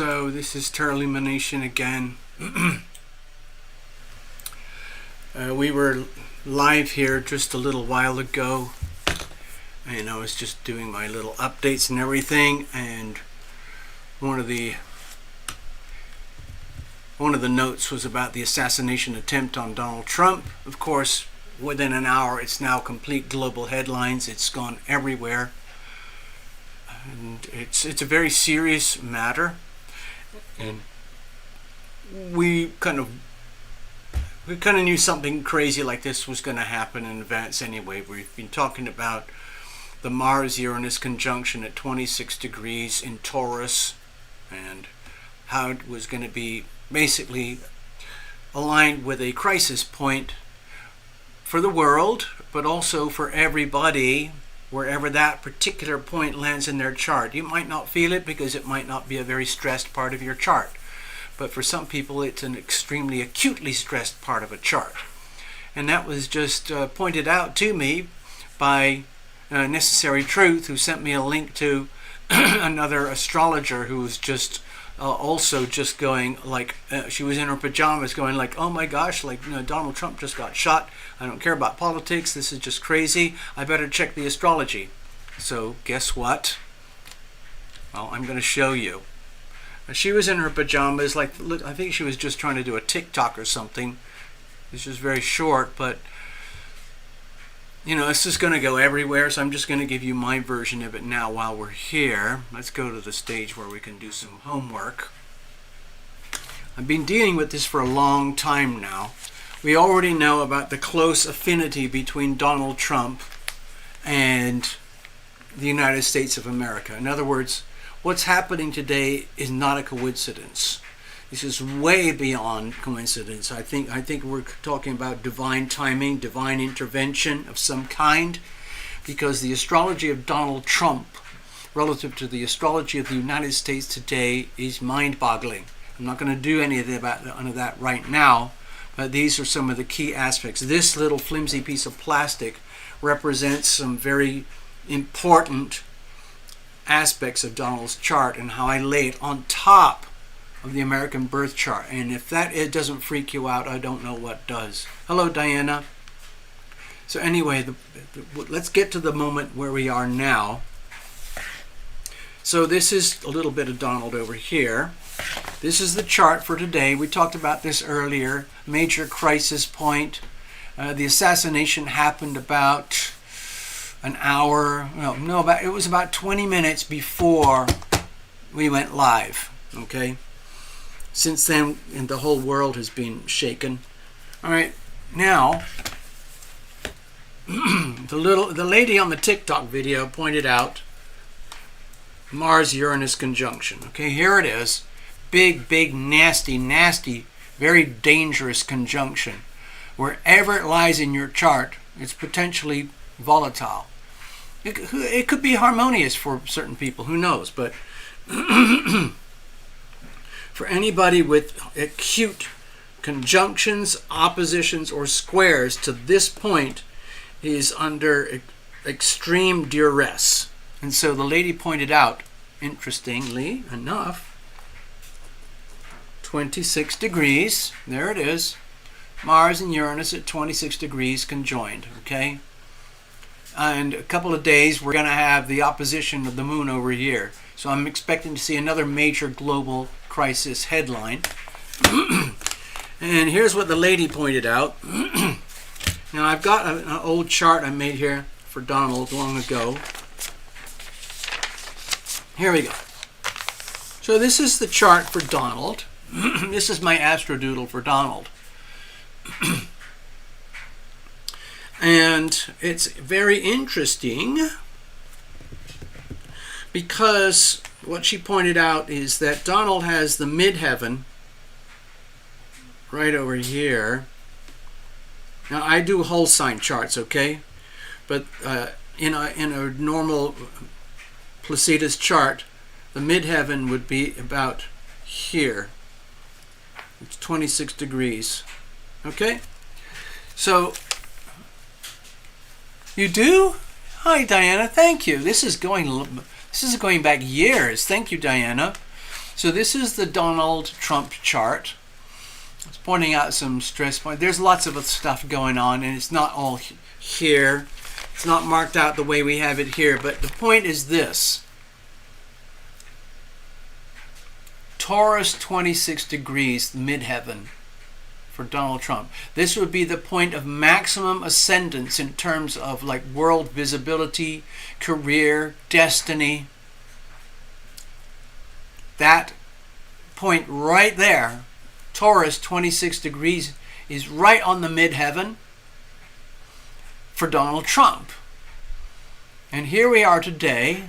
So this is TarotLumination again. We were live here just a little while ago, and I was just doing my little updates and everything, and one of the notes was about the assassination attempt on Donald Trump. Of course, within an hour it's now complete global headlines. It's gone everywhere, and it's a very serious matter, and we kind of knew something crazy like this was going to happen in advance anyway. We've been talking about the Mars-Uranus conjunction at 26 degrees in Taurus, and how it was going to be basically aligned with a crisis point for the world, but also for everybody, wherever that particular point lands in their chart. You might not feel it because it might not be a very stressed part of your chart, but for some people it's an extremely acutely stressed part of a chart. And that was just pointed out to me by Necessary Truth, who sent me a link to another astrologer who was just also just going like, she was in her pajamas going like, oh my gosh, like, you know, Donald Trump just got shot. I don't care about politics. This is just crazy. I better check the astrology. So guess what? Well, I'm going to show you. She was in her pajamas, like, look, I think she was just trying to do a TikTok or something. It's just very short, but you know, this is going to go everywhere, so I'm just going to give you my version of it now while we're here. Let's go to the stage where we can do some homework. I've been dealing with this for a long time now. We already know about the close affinity between Donald Trump and the United States of America. In other words, what's happening today is not a coincidence. This is way beyond coincidence. I think we're talking about divine timing, divine intervention of some kind, because the astrology of Donald Trump relative to the astrology of the United States today is mind-boggling. I'm not going to do any of that right now, but these are some of the key aspects. This little flimsy piece of plastic represents some very important aspects of Donald's chart and how I lay it on top of the American birth chart. And if it doesn't freak you out, I don't know what does. Hello, Diana. So anyway, let's get to the moment where we are now. So this is a little bit of Donald over here. This is the chart for today. We talked about this earlier. Major crisis point. The assassination happened about an hour. It was about 20 minutes before we went live. Okay. Since then, and the whole world has been shaken. All right, now the lady on the TikTok video pointed out Mars-Uranus conjunction. Okay, here it is. Big, nasty, very dangerous conjunction. Wherever it lies in your chart, it's potentially volatile. It could be harmonious for certain people, who knows, but for anybody with acute conjunctions, oppositions, or squares to this point is under extreme duress. And so the lady pointed out, interestingly enough, 26 degrees, there it is, Mars and Uranus at 26 degrees conjoined, okay? And a couple of days we're going to have the opposition of the moon over here. So I'm expecting to see another major global crisis headline. And here's what the lady pointed out. Now I've got an old chart I made here for Donald long ago. Here we go. So this is the chart for Donald. This is my astrodoodle for Donald. And it's very interesting because what she pointed out is that Donald has the midheaven right over here. Now I do whole sign charts, okay? But in a normal Placidus chart, the midheaven would be about here. It's 26 degrees. Okay? So you do? Hi, Diana. Thank you. This is going back years. Thank you, Diana. So this is the Donald Trump chart. It's pointing out some stress points. There's lots of stuff going on, and it's not all here. It's not marked out the way we have it here, but the point is this. Taurus 26 degrees, midheaven for Donald Trump. This would be the point of maximum ascendance in terms of like world visibility, career, destiny. That point right there, Taurus 26 degrees, is right on the midheaven for Donald Trump. And here we are today.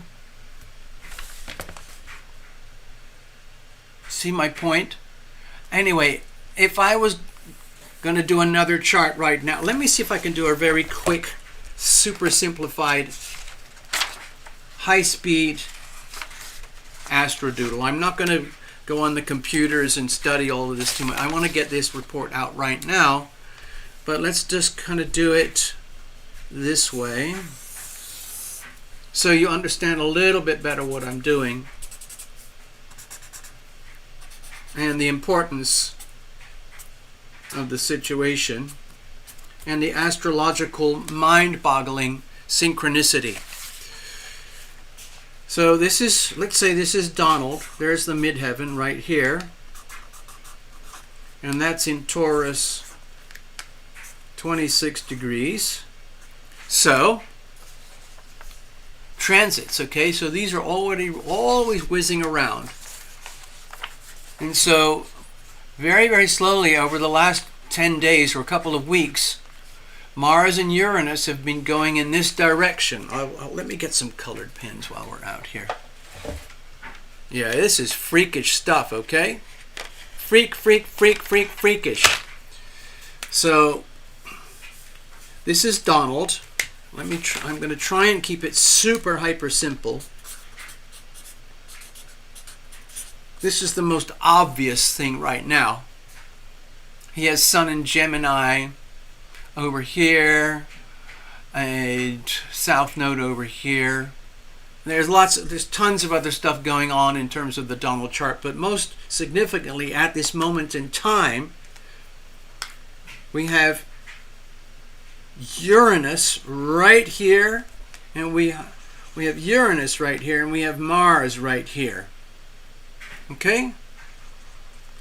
See my point? Anyway, if I was going to do another chart right now, let me see if I can do a very quick, super simplified, high-speed astrodoodle. I'm not going to go on the computers and study all of this too much. I want to get this report out right now, but let's just kind of do it this way so you understand a little bit better what I'm doing and the importance of the situation and the astrological mind-boggling synchronicity. So this is, let's say this is Donald. There's the midheaven right here. And that's in Taurus 26 degrees. So, transits, okay? So these are always whizzing around. And so, very, very slowly over the last 10 days or a couple of weeks, Mars and Uranus have been going in this direction. Let me get some colored pens while we're out here. Yeah, this is freakish stuff, okay? Freakish. So, this is Donald. I'm going to try and keep it super hyper simple. This is the most obvious thing right now. He has Sun in Gemini over here, and South Node over here. There's tons of other stuff going on in terms of the Donald chart, but most significantly at this moment in time, we have Uranus right here, and we have Uranus right here, and we have Mars right here. Okay?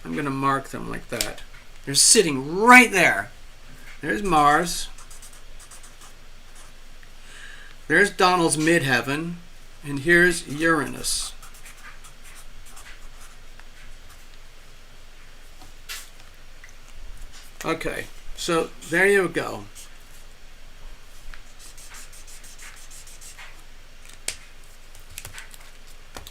I'm going to mark them like that. They're sitting right there. There's Mars. There's Donald's midheaven. And here's Uranus. Okay, so there you go.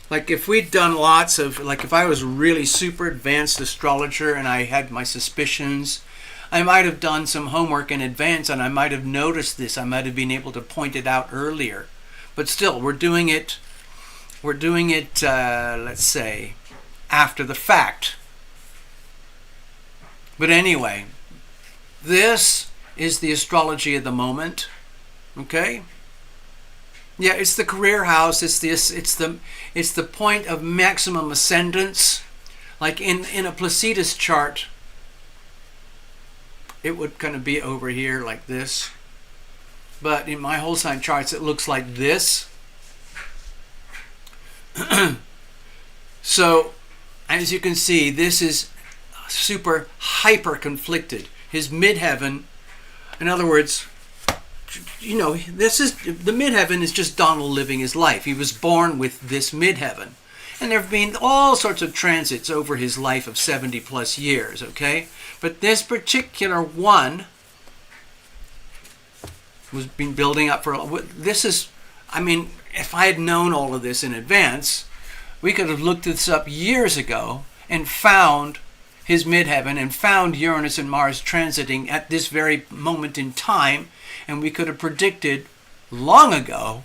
Like if we'd done lots of, like if I was a really super advanced astrologer and I had my suspicions, I might have done some homework in advance and I might have noticed this. I might have been able to point it out earlier. But still, we're doing it, let's say, after the fact. But anyway, this is the astrology of the moment, okay? Yeah, it's the career house. It's the point of maximum ascendance. Like in a Placidus chart, it would kind of be over here like this. But in my whole sign charts, it looks like this. So, as you can see, this is super hyper conflicted. His midheaven, in other words, you know, this is the midheaven is just Donald living his life. He was born with this midheaven. And there have been all sorts of transits over his life of 70 plus years, okay? But this particular one was been building up for, this is, I mean, if I had known all of this in advance, we could have looked this up years ago and found his midheaven and found Uranus and Mars transiting at this very moment in time, and we could have predicted long ago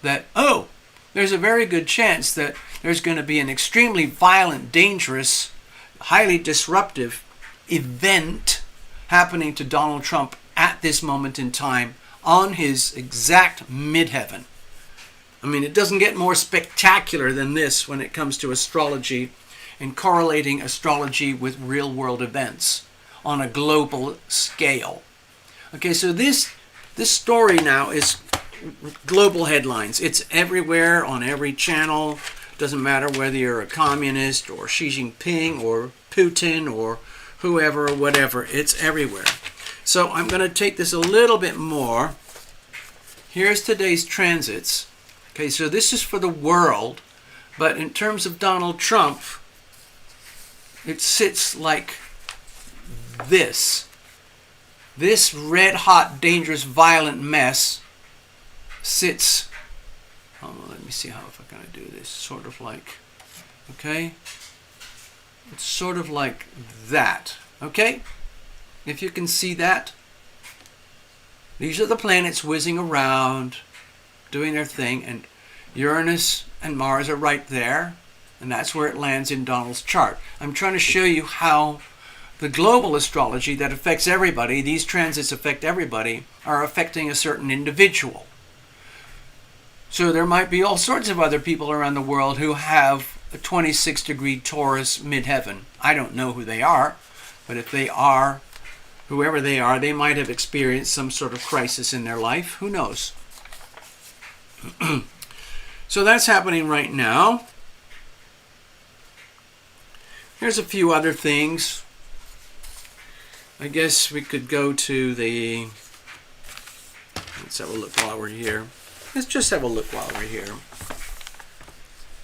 that, oh, there's a very good chance that there's going to be an extremely violent, dangerous, highly disruptive event happening to Donald Trump at this moment in time on his exact midheaven. I mean, it doesn't get more spectacular than this when it comes to astrology and correlating astrology with real-world events on a global scale. Okay, so this story now is global headlines. It's everywhere on every channel. Doesn't matter whether you're a communist or Xi Jinping or Putin or whoever or whatever. It's everywhere. So I'm going to take this a little bit more. Here's today's transits. Okay, so this is for the world, but in terms of Donald Trump, it sits like this. This red-hot, dangerous, violent mess sits, let me see how if I can do this, sort of like, okay? It's sort of like that, okay? If you can see that. These are the planets whizzing around, doing their thing, and Uranus and Mars are right there, and that's where it lands in Donald's chart. I'm trying to show you how the global astrology that affects everybody, these transits affect everybody, are affecting a certain individual. So there might be all sorts of other people around the world who have a 26-degree Taurus midheaven. I don't know who they are, but if they are, whoever they are, they might have experienced some sort of crisis in their life. Who knows? So that's happening right now. Here's a few other things. I guess we could go to the, let's have a look while we're here. Let's just have a look while we're here.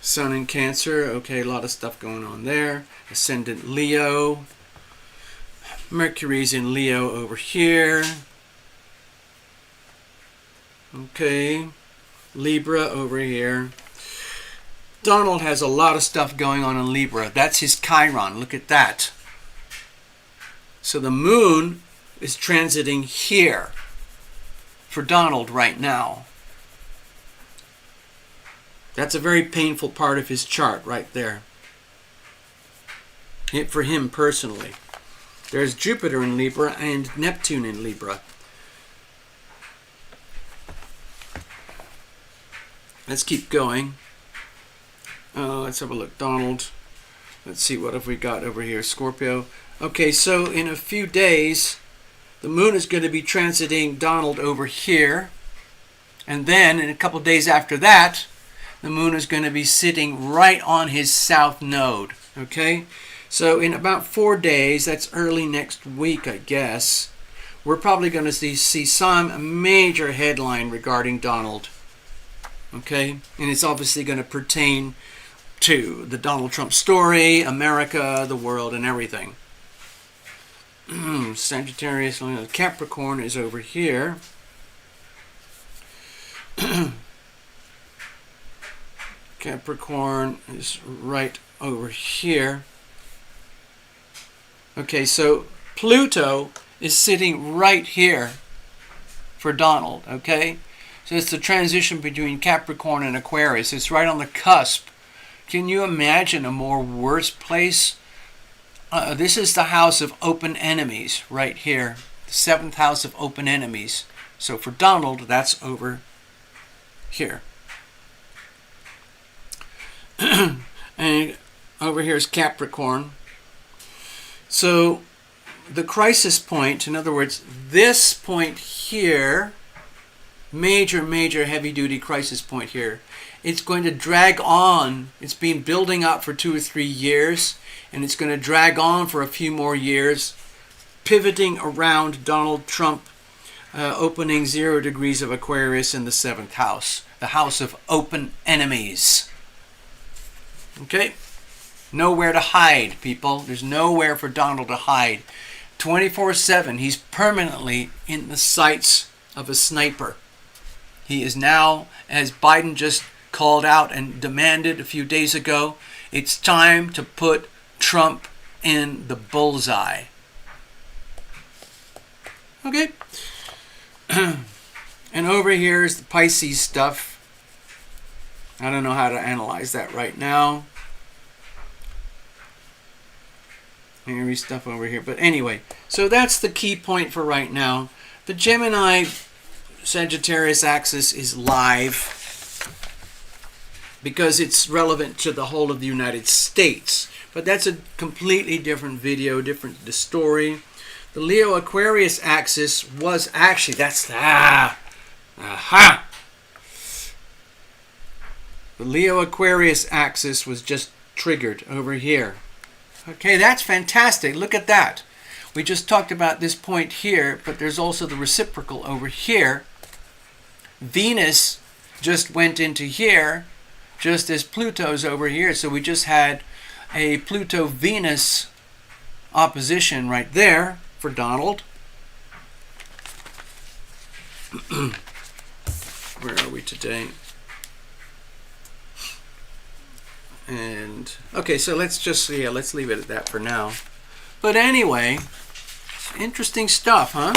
Sun in Cancer, okay, a lot of stuff going on there. Ascendant Leo. Mercury's in Leo over here. Okay, Libra over here. Donald has a lot of stuff going on in Libra. That's his Chiron, look at that. So the moon is transiting here for Donald right now. That's a very painful part of his chart right there. For him personally. There's Jupiter in Libra and Neptune in Libra. Let's keep going. Let's have a look. Donald. Let's see, what have we got over here? Scorpio. Okay, so in a few days, the moon is going to be transiting Donald over here. And then, in a couple days after that, the moon is going to be sitting right on his south node. Okay? So in about 4 days, that's early next week, I guess, we're probably going to see some major headline regarding Donald. Okay? And it's obviously going to pertain to the Donald Trump story, America, the world, and everything. Sagittarius, Capricorn is over here. Capricorn is right over here. Okay, so Pluto is sitting right here for Donald, okay? So it's the transition between Capricorn and Aquarius. It's right on the cusp. Can you imagine a more worse place? This is the house of open enemies right here. The 7th house of open enemies. So for Donald, that's over here. And over here is Capricorn. So the crisis point, in other words, this point here, major heavy-duty crisis point here, it's going to drag on. It's been building up for 2 or 3 years, and it's going to drag on for a few more years, pivoting around Donald Trump opening 0 degrees of Aquarius in the 7th house, the house of open enemies. Okay? Nowhere to hide, people. There's nowhere for Donald to hide. 24/7, he's permanently in the sights of a sniper. He is now, as Biden just called out and demanded a few days ago, it's time to put Trump in the bullseye. Okay? And over here is the Pisces stuff. I don't know how to analyze that right now. Aries stuff over here. But anyway, so that's the key point for right now. The Gemini Sagittarius axis is live because it's relevant to the whole of the United States. But that's a completely different video, different story. The Leo Aquarius axis was actually, aha! The Leo Aquarius axis was just triggered over here. Okay, that's fantastic. Look at that. We just talked about this point here, but there's also the reciprocal over here. Venus just went into here, just as Pluto's over here. So we just had a Pluto-Venus opposition right there for Donald. Where are we today? And okay, so let's leave it at that for now. But anyway, interesting stuff, huh?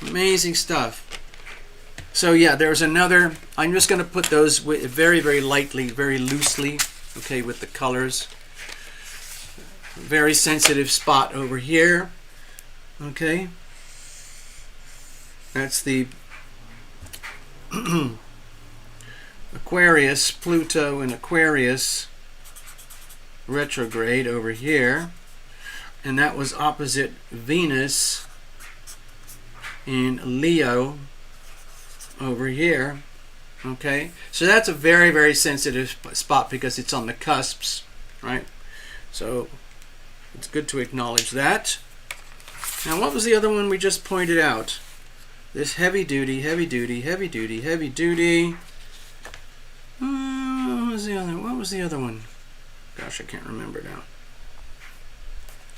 Amazing stuff. So yeah, there's another. I'm just going to put those very, very lightly, very loosely, okay, with the colors. Very sensitive spot over here. Okay. That's the Aquarius, Pluto and Aquarius retrograde over here. And that was opposite Venus in Leo over here. Okay, so that's a very, very sensitive spot because it's on the cusps, right? So it's good to acknowledge that. Now, what was the other one we just pointed out? This heavy duty, heavy duty, heavy duty, heavy duty. What was the other one? Gosh, I can't remember now.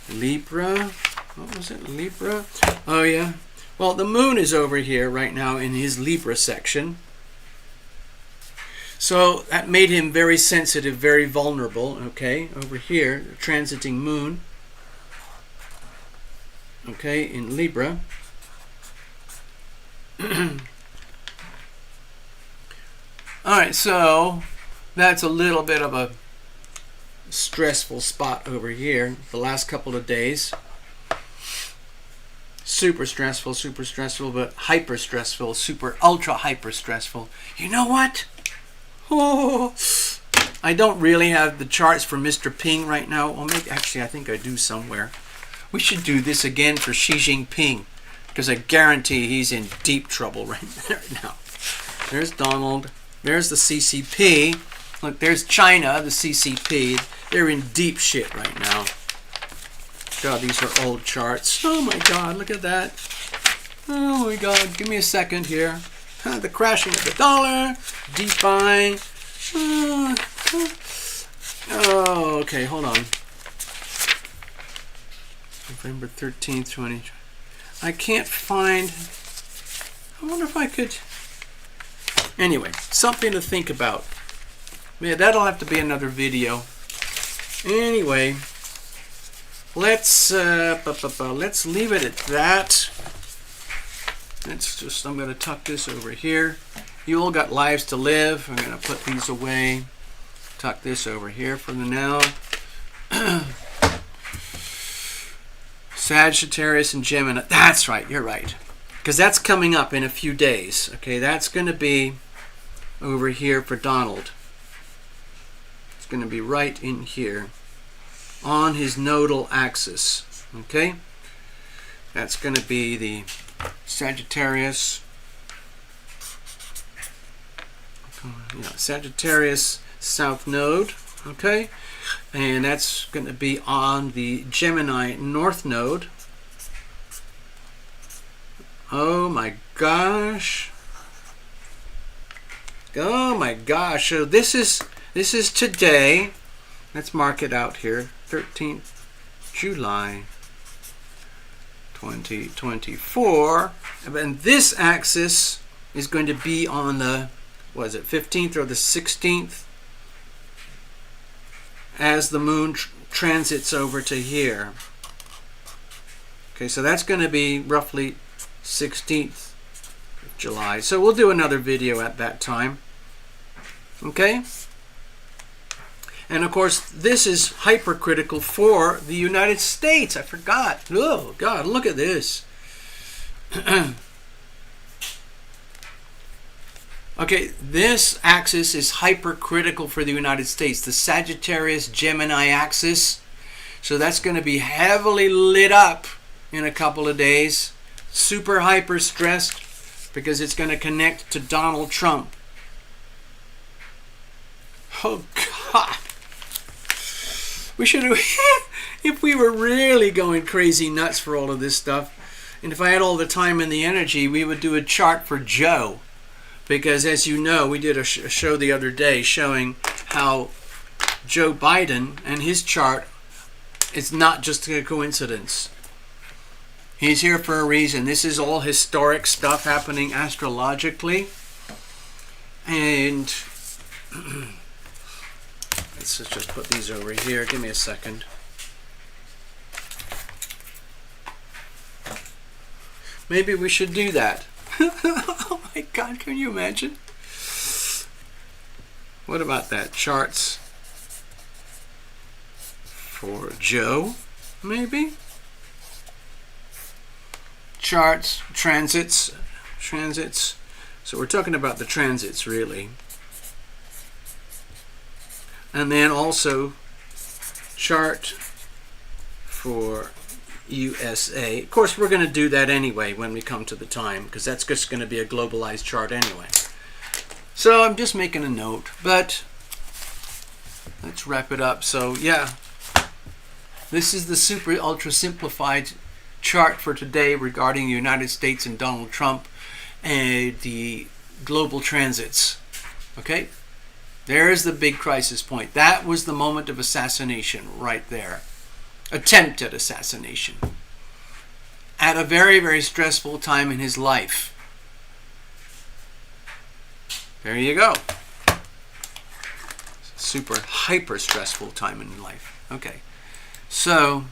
Libra. What was it? Libra? Oh, yeah. Well, the moon is over here right now in his Libra section. So that made him very sensitive, very vulnerable. Okay, over here, the transiting moon. Okay, in Libra. Alright, so that's a little bit of a stressful spot over here the last couple of days. Super stressful, but hyper stressful, super ultra hyper stressful. You know what? Oh, I don't really have the charts for Mr. Ping right now. Well, maybe, actually, I think I do somewhere. We should do this again for Xi Jinping, because I guarantee he's in deep trouble right now. There's Donald. There's the CCP. Look, there's China, the CCP. They're in deep shit right now. God, these are old charts. Oh my God, look at that. Oh my God, give me a second here. The crashing of the dollar, DeFi. Oh, okay, hold on. November 13th, 2020. I can't find. I wonder if I could. Anyway, something to think about. Man, that'll have to be another video. Anyway, let's leave it at that. I'm going to tuck this over here. You all got lives to live. I'm going to put these away. Tuck this over here for the now. Sagittarius and Gemini. That's right, you're right. Because that's coming up in a few days. Okay, that's going to be over here for Donald. It's going to be right in here on his nodal axis. Okay? That's going to be the Sagittarius. Yeah, Sagittarius South Node. Okay? And that's going to be on the Gemini North Node. Oh my gosh. Oh my gosh. So this is today. Let's mark it out here. 13th July 2024. And this axis is going to be on the, what is it, 15th or the 16th? As the moon transits over to here. Okay, so that's going to be roughly 16th of July. So we'll do another video at that time. Okay? And of course, this is hypercritical for the United States. I forgot. Oh, God, look at this. Okay, this axis is hypercritical for the United States, the Sagittarius-Gemini axis. So that's going to be heavily lit up in a couple of days. Super hyper stressed because it's going to connect to Donald Trump. Oh, God. We should have, if we were really going crazy nuts for all of this stuff, and if I had all the time and the energy, we would do a chart for Joe. Because as you know, we did a show the other day showing how Joe Biden and his chart is not just a coincidence. He's here for a reason. This is all historic stuff happening astrologically. And let's just put these over here. Give me a second. Maybe we should do that. Oh my God, can you imagine? What about that? Charts for Joe, maybe? Charts, transits. So we're talking about the transits, really. And then also chart for USA. Of course, we're going to do that anyway when we come to the time, because that's just going to be a globalized chart anyway. So I'm just making a note, but let's wrap it up. So yeah, this is the super ultra simplified chart for today regarding the United States and Donald Trump and the global transits. Okay, there's the big crisis point. That was the moment of assassination right there. Attempt at assassination at a very, very stressful time in his life. There you go. Super hyper stressful time in life. Okay, so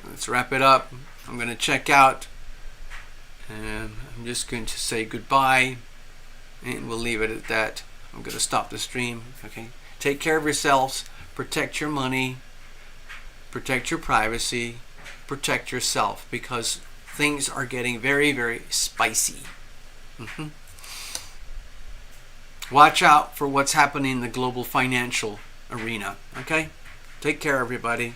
let's wrap it up. I'm going to check out and I'm just going to say goodbye and we'll leave it at that. I'm going to stop the stream. Okay. Take care of yourselves. Protect your money. Protect your privacy. Protect yourself, because things are getting very, very spicy. Watch out for what's happening in the global financial arena. Okay. Take care, everybody.